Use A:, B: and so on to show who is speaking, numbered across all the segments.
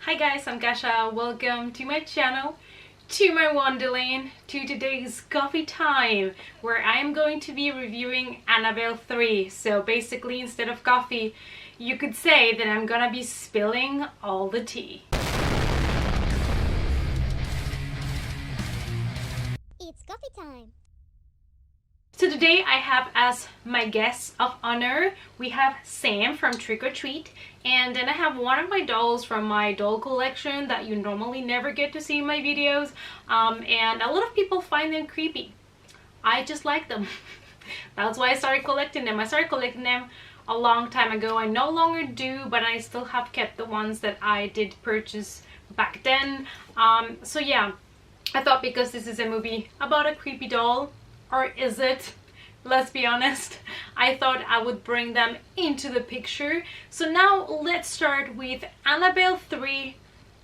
A: Hi guys, I'm Gasha. Welcome to my channel, to my wonderland, to today's coffee time, where I am going to be reviewing Annabelle 3. So basically, instead of coffee, you could say that I'm gonna be spilling all the tea.
B: It's coffee time.
A: So today I have as my guests of honor, we have Sam from Trick or Treat, and then I have one of my dolls from my doll collection that you normally never get to see in my videos, and a lot of people find them creepy. I just like them. That's why I started collecting them. I started collecting them a long time ago. I no longer do, but I still have kept the ones that I did purchase back then. So yeah, I thought because this is a movie about a creepy doll, or is it? Let's be honest. I thought I would bring them into the picture. So now let's start with Annabelle 3,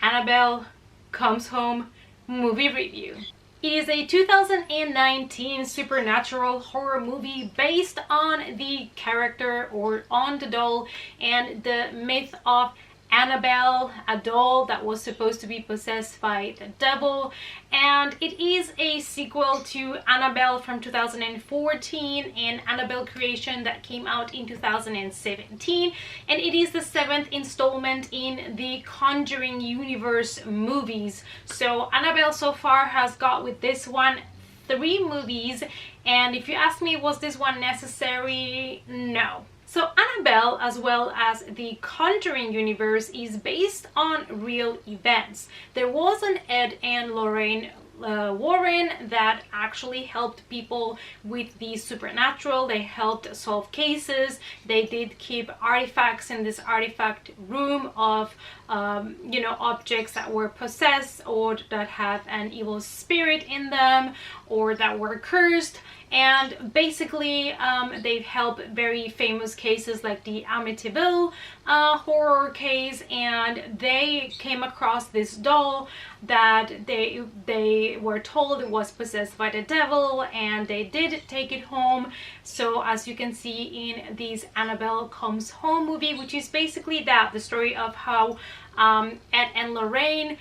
A: Annabelle Comes Home movie review. It is a 2019 supernatural horror movie based on the character or on the doll and the myth of Annabelle, a doll that was supposed to be possessed by the devil, and it is a sequel to Annabelle from 2014 and Annabelle Creation that came out in 2017, and it is the 7th installment in the Conjuring universe movies. So Annabelle so far has got with this one 3 movies, and if you ask me, was this one necessary? No. So Annabelle, as well as the Conjuring universe, is based on real events. There was an Ed and Lorraine Warren that actually helped people with the supernatural. They helped solve cases. They did keep artifacts in this artifact room of objects that were possessed or that had an evil spirit in them or that were cursed. And basically they've helped very famous cases like the Amityville horror case, and they came across this doll that they were told it was possessed by the devil, and they did take it home. So as you can see in this Annabelle Comes Home movie, which is basically the story of how Ed and Lorraine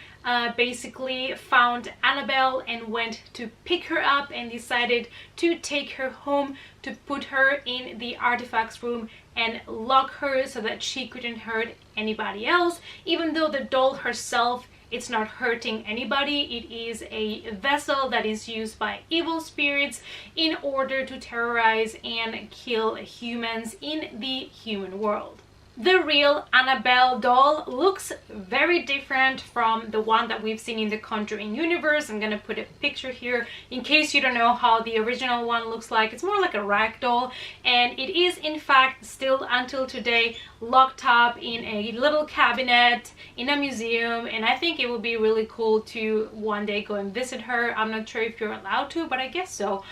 A: basically found Annabelle and went to pick her up and decided to take her home to put her in the artifacts room and lock her so that she couldn't hurt anybody else, even though the doll herself, it's not hurting anybody. It is a vessel that is used by evil spirits in order to terrorize and kill humans in the human world. The real Annabelle doll looks very different from the one that we've seen in the Conjuring universe. I'm gonna put a picture here in case you don't know how the original one looks like. It's more like a rag doll, and it is in fact still until today locked up in a little cabinet in a museum, and I think it would be really cool to one day go and visit her. I'm not sure if you're allowed to, but I guess so.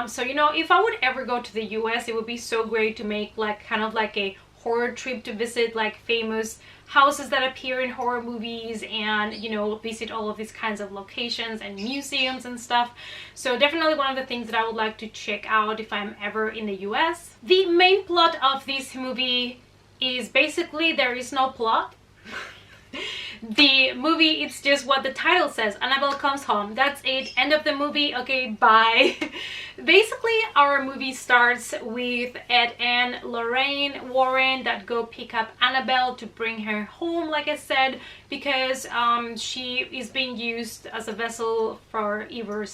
A: So if I would ever go to the US, it would be so great to make like kind of like a horror trip to visit like famous houses that appear in horror movies, and visit all of these kinds of locations and museums and stuff. So definitely one of the things that I would like to check out if I'm ever in the US. The main plot of this movie is basically there is no plot. The movie, it's just what the title says, Annabelle Comes Home. That's it, end of the movie, okay, bye. Basically our movie starts with Ed and Lorraine Warren that go pick up Annabelle to bring her home, like I said, because she is being used as a vessel for evil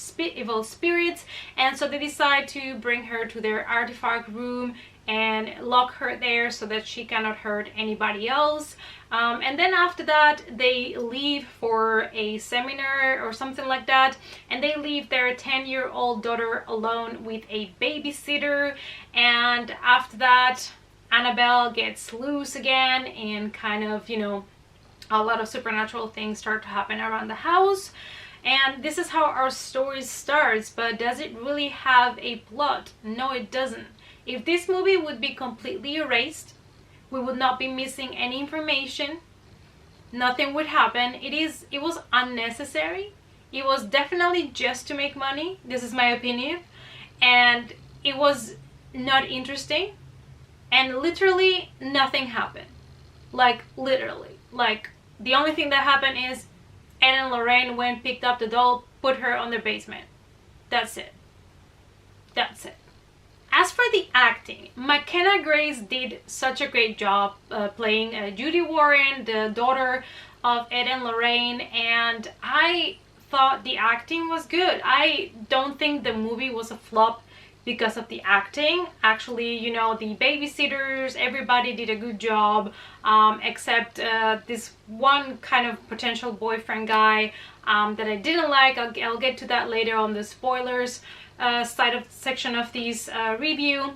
A: spirits, and so they decide to bring her to their artifact room and lock her there so that she cannot hurt anybody else. And then after that they leave for a seminar or something like that, and they leave their 10-year-old daughter alone with a babysitter. And after that Annabelle gets loose again, and kind of a lot of supernatural things start to happen around the house. And this is how our story starts. But does it really have a plot? No, it doesn't. If this movie would be completely erased, we would not be missing any information. Nothing would happen. It was unnecessary. It was definitely just to make money. This is my opinion. And it was not interesting. And literally nothing happened. Like literally. Like The only thing that happened is Ed and Lorraine went, picked up the doll, put her on their basement. That's it. That's it. As for the acting, McKenna Grace did such a great job playing Judy Warren, the daughter of Ed and Lorraine, and I thought the acting was good. I don't think the movie was a flop because of the acting. Actually, you know, the babysitters, everybody did a good job, except this one kind of potential boyfriend guy that I didn't like. I'll get to that later on the spoilers section of this review.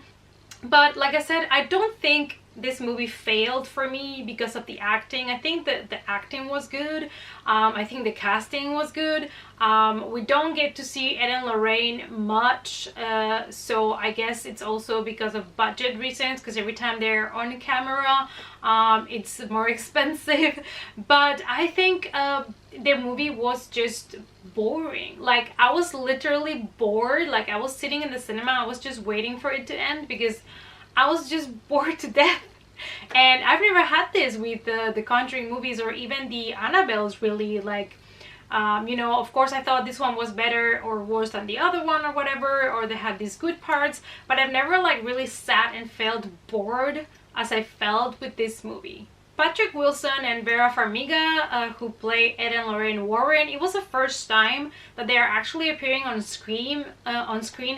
A: But like I said, I don't think this movie failed for me because of the acting. I think that the acting was good. I think the casting was good. We don't get to see Ed and Lorraine much, so I guess it's also because of budget reasons, because every time they're on camera it's more expensive. But I think the movie was just boring. Like, I was literally bored. Like, I was sitting in the cinema, I was just waiting for it to end because I was just bored to death. And I've never had this with the Conjuring movies or even the Annabelles, really. Like, you know, of course I thought this one was better or worse than the other one or whatever, or they had these good parts, but I've never like really sat and felt bored as I felt with this movie. Patrick Wilson and Vera Farmiga, who play Ed and Lorraine Warren, it was the first time that they are actually appearing on screen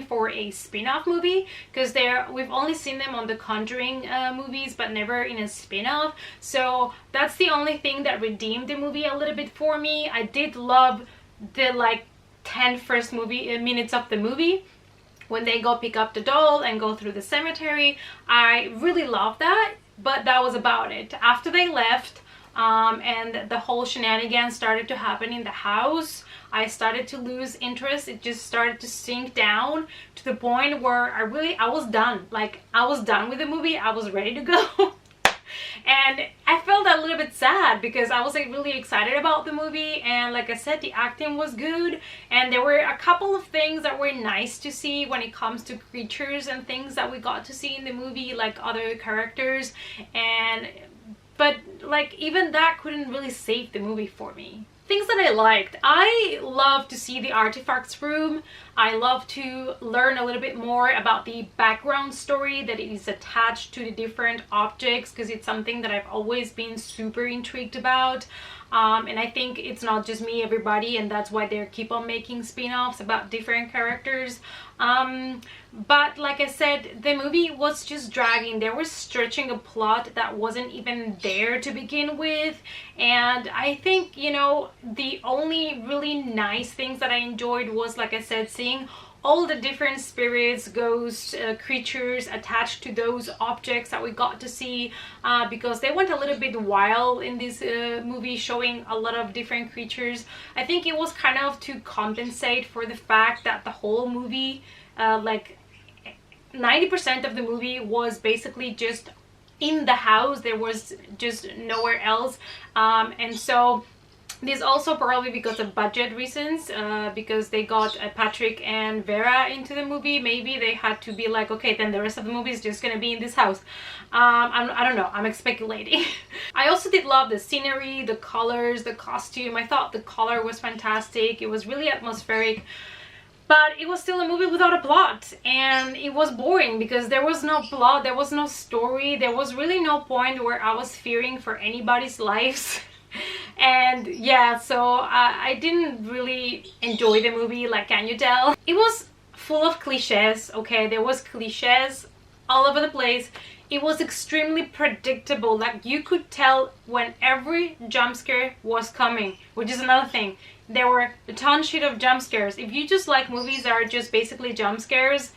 A: for a spin-off movie, because we've only seen them on the Conjuring movies, but never in a spin-off. So that's the only thing that redeemed the movie a little bit for me. I did love the like 10 first minutes of the movie. When they go pick up the doll and go through the cemetery, I really loved that. But that was about it. After they left and the whole shenanigans started to happen in the house, I started to lose interest. It just started to sink down to the point where I was done. Like, I was done with the movie. I was ready to go. And I felt a little bit sad because I was like really excited about the movie, and like I said, the acting was good, and there were a couple of things that were nice to see when it comes to creatures and things that we got to see in the movie, like other characters, but like even that couldn't really save the movie for me. Things that I liked. I love to see the artifacts room. I love to learn a little bit more about the background story that is attached to the different objects, because it's something that I've always been super intrigued about. And I think it's not just me, everybody, and that's why they keep on making spin-offs about different characters. But like I said, the movie was just dragging. They were stretching a plot that wasn't even there to begin with, and I think, you know, the only really nice things that I enjoyed was, like I said, seeing all the different spirits, ghosts, creatures attached to those objects that we got to see, because they went a little bit wild in this movie, showing a lot of different creatures. I think it was kind of to compensate for the fact that the whole movie, like 90% of the movie was basically just in the house. There was just nowhere else, and so this also probably because of budget reasons, because they got Patrick and Vera into the movie. Maybe they had to be like, okay, then the rest of the movie is just gonna be in this house. I don't know, I'm speculating. I also did love the scenery, the colors, the costume. I thought the color was fantastic. It was really atmospheric. But it was still a movie without a plot, and it was boring because there was no plot, there was no story, there was really no point where I was fearing for anybody's lives. And yeah, so I didn't really enjoy the movie, like, can you tell? It was full of cliches, okay? There was cliches all over the place. It was extremely predictable. Like, you could tell when every jump scare was coming, which is another thing. There were a ton shit of jump scares. If you just like movies that are just basically jump scares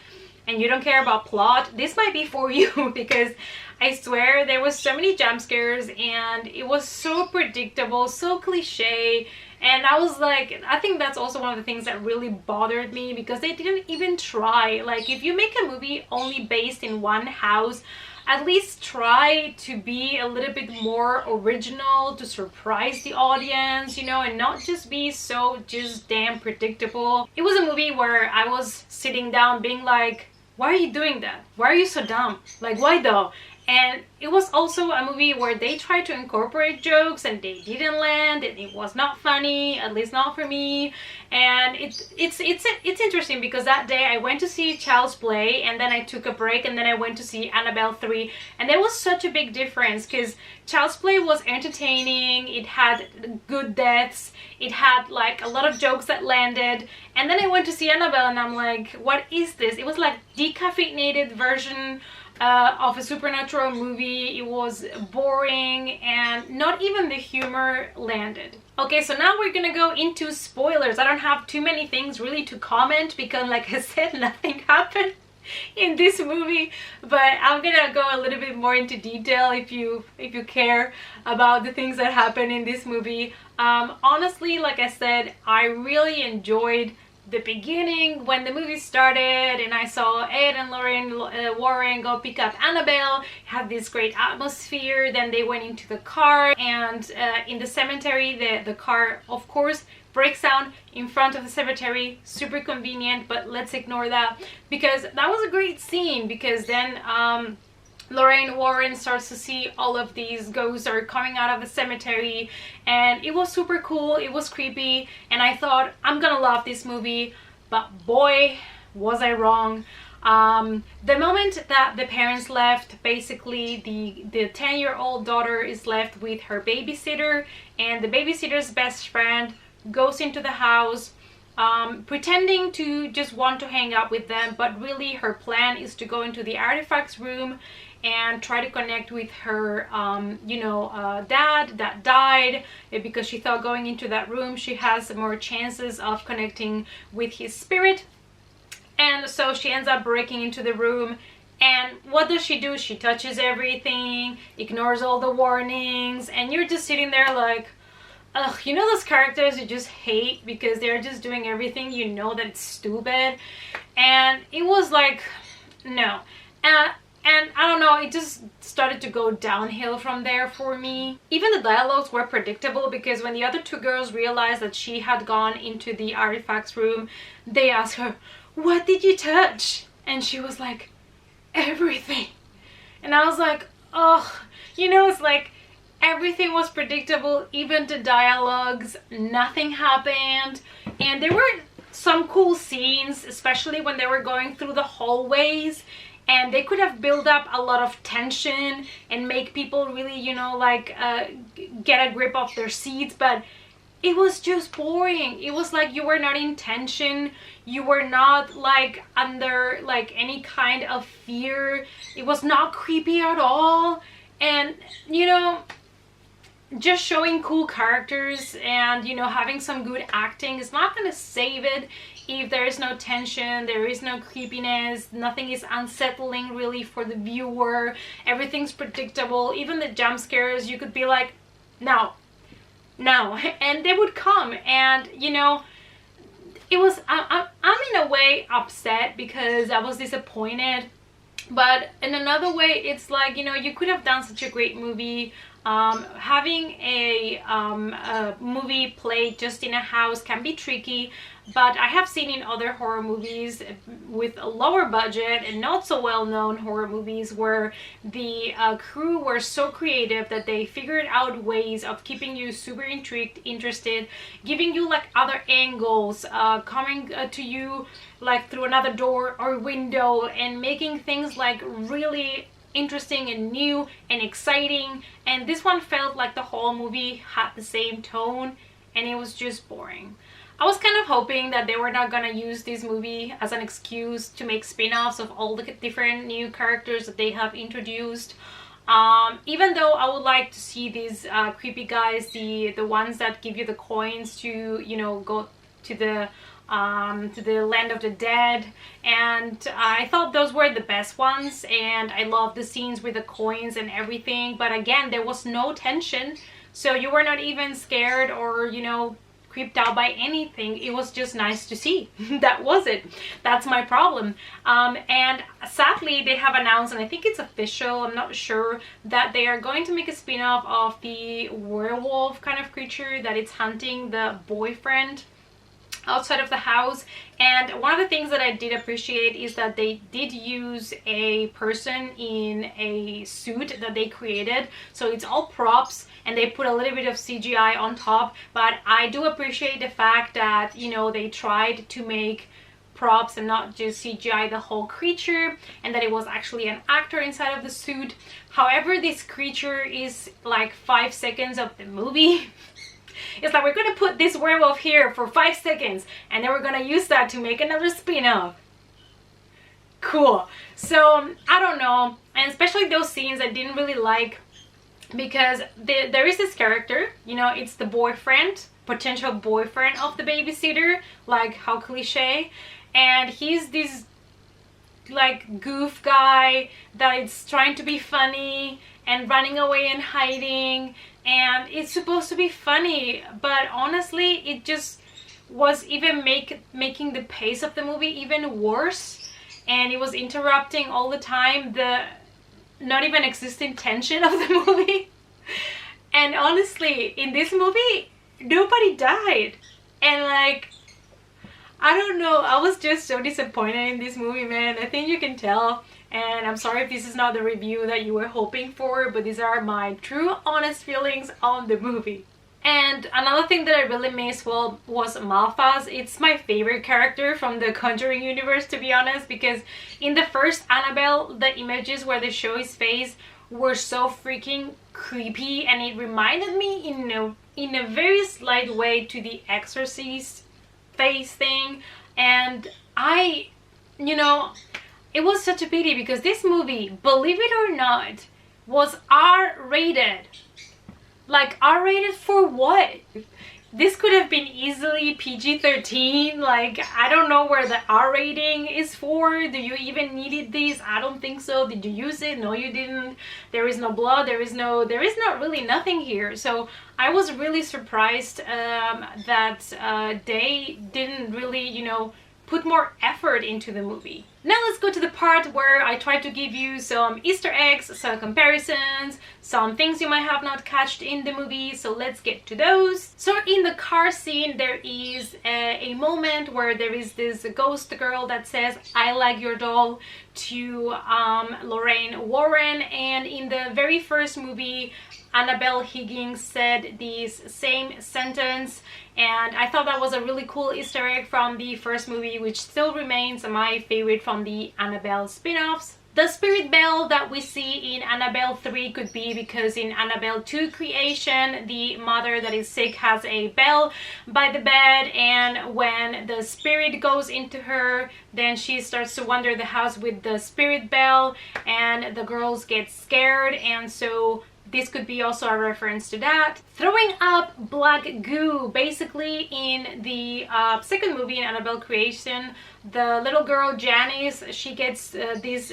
A: and you don't care about plot, this might be for you, because I swear there was so many jump scares and it was so predictable, so cliche. And I was like, I think that's also one of the things that really bothered me, because they didn't even try. Like, if you make a movie only based in one house, at least try to be a little bit more original, to surprise the audience, you know, and not just be so just damn predictable. It was a movie where I was sitting down being like, why are you doing that? Why are you so dumb? Like, why though? And it was also a movie where they tried to incorporate jokes and they didn't land, and it was not funny, at least not for me. And it's interesting because that day I went to see Child's Play, and then I took a break, and then I went to see Annabelle 3, and there was such a big difference because Child's Play was entertaining, it had good deaths, it had like a lot of jokes that landed, and then I went to see Annabelle and I'm like, what is this? It was like decaffeinated version of a supernatural movie. It was boring and not even the humor landed. Okay, so now we're gonna go into spoilers. I don't have too many things really to comment because, like I said, nothing happened in this movie, but I'm gonna go a little bit more into detail if you care about the things that happen in this movie. Honestly, like I said, I really enjoyed the beginning when the movie started and I saw Ed and Lorraine Warren go pick up Annabelle, had this great atmosphere. Then they went into the car, and in the cemetery the car of course breaks down in front of the cemetery. Super convenient, but let's ignore that because that was a great scene, because then Lorraine Warren starts to see all of these ghosts are coming out of the cemetery, and it was super cool, it was creepy, and I thought I'm gonna love this movie, but boy was I wrong. The moment that the parents left, basically the 10-year-old daughter is left with her babysitter, and the babysitter's best friend goes into the house pretending to just want to hang out with them, but really her plan is to go into the artifacts room and try to connect with her dad that died, because she thought going into that room she has more chances of connecting with his spirit. And so she ends up breaking into the room, and what does she do? She touches everything, ignores all the warnings, and you're just sitting there like, ugh, you know those characters you just hate because they're just doing everything, you know that it's stupid. And it was like, no. And I don't know, it just started to go downhill from there for me. Even the dialogues were predictable, because when the other two girls realized that she had gone into the artifacts room, they asked her, what did you touch? And she was like, everything. And I was like, oh, it's like everything was predictable, even the dialogues, nothing happened. And there were some cool scenes, especially when they were going through the hallways, and they could have built up a lot of tension and make people really, get a grip of their seats, but it was just boring. It was like you were not in tension, you were not like under like any kind of fear. It was not creepy at all. And just showing cool characters and having some good acting is not gonna save it if there is no tension, there is no creepiness, nothing is unsettling really for the viewer, everything's predictable. Even the jump scares, you could be like, no, and they would come. And it was, I'm in a way upset because I was disappointed, but in another way it's like, you could have done such a great movie. Having a movie played just in a house can be tricky, but I have seen in other horror movies with a lower budget and not so well-known horror movies where the crew were so creative that they figured out ways of keeping you super intrigued, interested, giving you like other angles, coming to you like through another door or window, and making things like really interesting and new and exciting. And this one felt like the whole movie had the same tone, and it was just boring. I was kind of hoping that they were not gonna use this movie as an excuse to make spin-offs of all the different new characters that they have introduced. Even though I would like to see these creepy guys, the ones that give you the coins to go to the land of the dead, and I thought those were the best ones, and I loved the scenes with the coins and everything. But again, there was no tension, so you were not even scared or creeped out by anything. It was just nice to see. That was it. That's my problem. And sadly they have announced, and I think it's official, I'm not sure, that they are going to make a spin-off of the werewolf kind of creature that it's hunting the boyfriend outside of the house. And one of the things that I did appreciate is that they did use a person in a suit that they created, so it's all props and they put a little bit of CGI on top. But I do appreciate the fact that, you know, they tried to make props and not just CGI the whole creature, and that it was actually an actor inside of the suit. However, this creature is like 5 seconds of the movie. It's like, we're gonna put this werewolf here for 5 seconds and then we're gonna use that to make another spin-off. Cool. So I don't know, and especially those scenes I didn't really like, because there is this character, you know, it's the boyfriend, potential boyfriend of the babysitter, like how cliche, and he's this like goof guy that is trying to be funny and running away and hiding, and it's supposed to be funny, but honestly it just was even making the pace of the movie even worse, and it was interrupting all the time the not even existing tension of the movie. And honestly, in this movie nobody died, and like, I don't know, I was just so disappointed in this movie, man. I think you can tell, and I'm sorry if this is not the review that you were hoping for, but these are my true honest feelings on the movie. And another thing that I really missed, well, was Malphas. It's my favorite character from the Conjuring universe, to be honest, because in the first Annabelle, the images where they show his face were so freaking creepy, and it reminded me in a very slight way to the Exorcist face thing. And you know, it was such a pity, because this movie, believe it or not, was R-rated. Like, R-rated for what? This could have been easily PG-13. Like, I don't know where the R rating is for. Do you even needed this? I don't think so. Did you use it? No, you didn't. There is no blood. There is not really nothing here. So I was really surprised that they didn't really, you know, put more effort into the movie. Now let's go to the part where I try to give you some Easter eggs, some comparisons, some things you might have not catched in the movie, so let's get to those. So in the car scene, there is a moment where there is this ghost girl that says, "I like your doll," to Lorraine Warren, and in the very first movie, Annabelle Higgins said this same sentence, and I thought that was a really cool Easter egg from the first movie, which still remains my favorite from the Annabelle spin-offs. The spirit bell that we see in Annabelle 3 could be because in Annabelle 2 creation, the mother that is sick has a bell by the bed, and when the spirit goes into her, then she starts to wander the house with the spirit bell, and the girls get scared, and so this could be also a reference to that. Throwing up black goo. Basically, in the second movie in Annabelle Creation, the little girl Janice, she gets this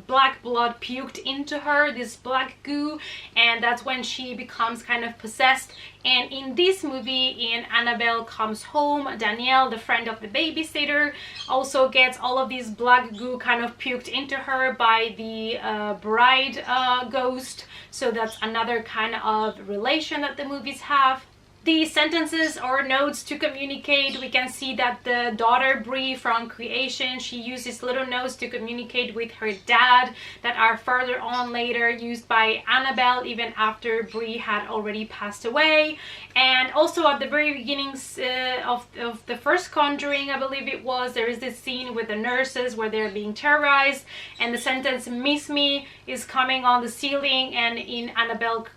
A: black blood puked into her, this black goo, and that's when she becomes kind of possessed. And in this movie, in Annabelle Comes Home, Danielle, the friend of the babysitter, also gets all of this black goo kind of puked into her by the bride ghost. So that's another kind of relation that the movies have. The sentences or notes to communicate, we can see that the daughter Brie from Creation, she uses little notes to communicate with her dad that are further on later used by Annabelle even after Brie had already passed away. And also at the very beginnings of the first Conjuring, I believe it was, there is this scene with the nurses where they're being terrorized, and the sentence "miss me" is coming on the ceiling, and in Annabelle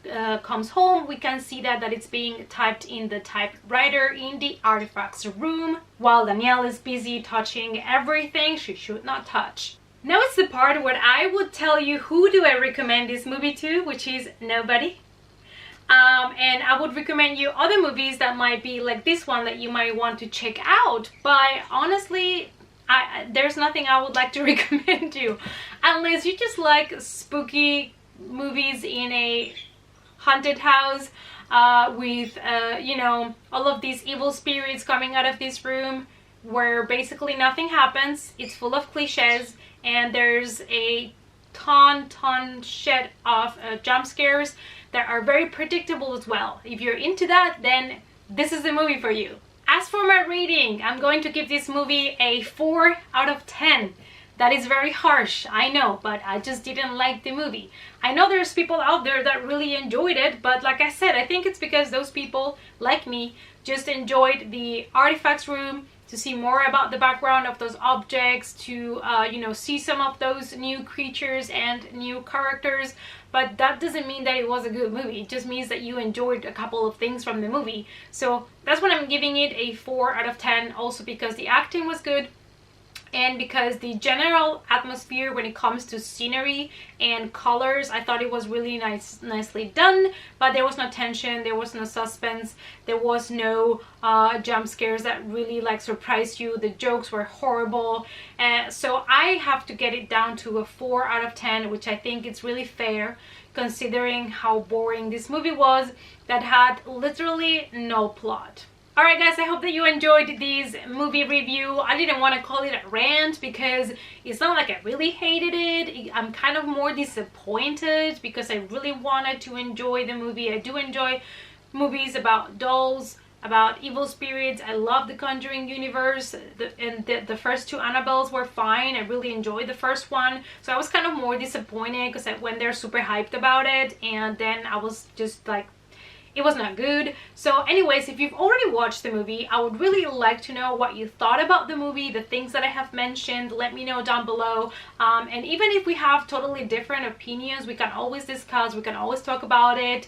A: Comes Home we can see that it's being typed in the typewriter in the artifacts room, while Danielle is busy touching everything she should not touch. Now it's the part where I would tell you who do I recommend this movie to, which is nobody. And I would recommend you other movies that might be like this one that you might want to check out, but honestly there's nothing I would like to recommend you unless you just like spooky movies in a haunted house with you know, all of these evil spirits coming out of this room where basically nothing happens. It's full of cliches and there's a ton shed of jump scares that are very predictable as well. If you're into that, then this is the movie for you. As for my rating, I'm going to give this movie a 4 out of 10. That is very harsh, I know, but I just didn't like the movie. I know there's people out there that really enjoyed it, but like I said, I think it's because those people, like me, just enjoyed the artifacts room, to see more about the background of those objects, to see some of those new creatures and new characters. But that doesn't mean that it was a good movie. It just means that you enjoyed a couple of things from the movie. So that's when I'm giving it a 4 out of 10, also because the acting was good, and because the general atmosphere when it comes to scenery and colors, I thought it was really nicely done. But there was no tension, there was no suspense, there was no jump scares that really like surprised you. The jokes were horrible, so I have to get it down to a 4 out of 10, which I think it's really fair considering how boring this movie was that had literally no plot. Alright guys, I hope that you enjoyed this movie review. I didn't want to call it a rant because it's not like I really hated it. I'm kind of more disappointed because I really wanted to enjoy the movie. I do enjoy movies about dolls, about evil spirits. I love the Conjuring universe, and the first two Annabelles were fine. I really enjoyed the first one. So I was kind of more disappointed because I went there super hyped about it, and then I was just like, it was not good. So anyways, if you've already watched the movie, I would really like to know what you thought about the movie, the things that I have mentioned. Let me know down below. And even if we have totally different opinions, we can always discuss, we can always talk about it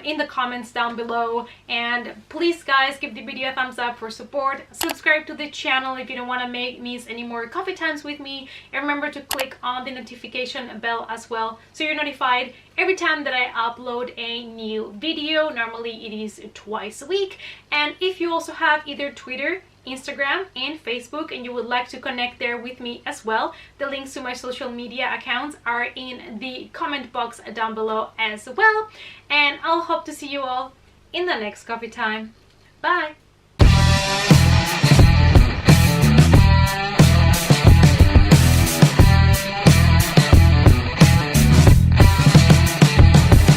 A: in the comments down below. And please guys, give the video a thumbs up for support. Subscribe to the channel if you don't want to miss any more coffee times with me. And remember to click on the notification bell as well, so you're notified every time that I upload a new video. Normally it is twice a week. And if you also have either Twitter, Instagram, and Facebook, and you would like to connect there with me as well, the links to my social media accounts are in the comment box down below as well. And I'll hope to see you all in the next coffee time. Bye!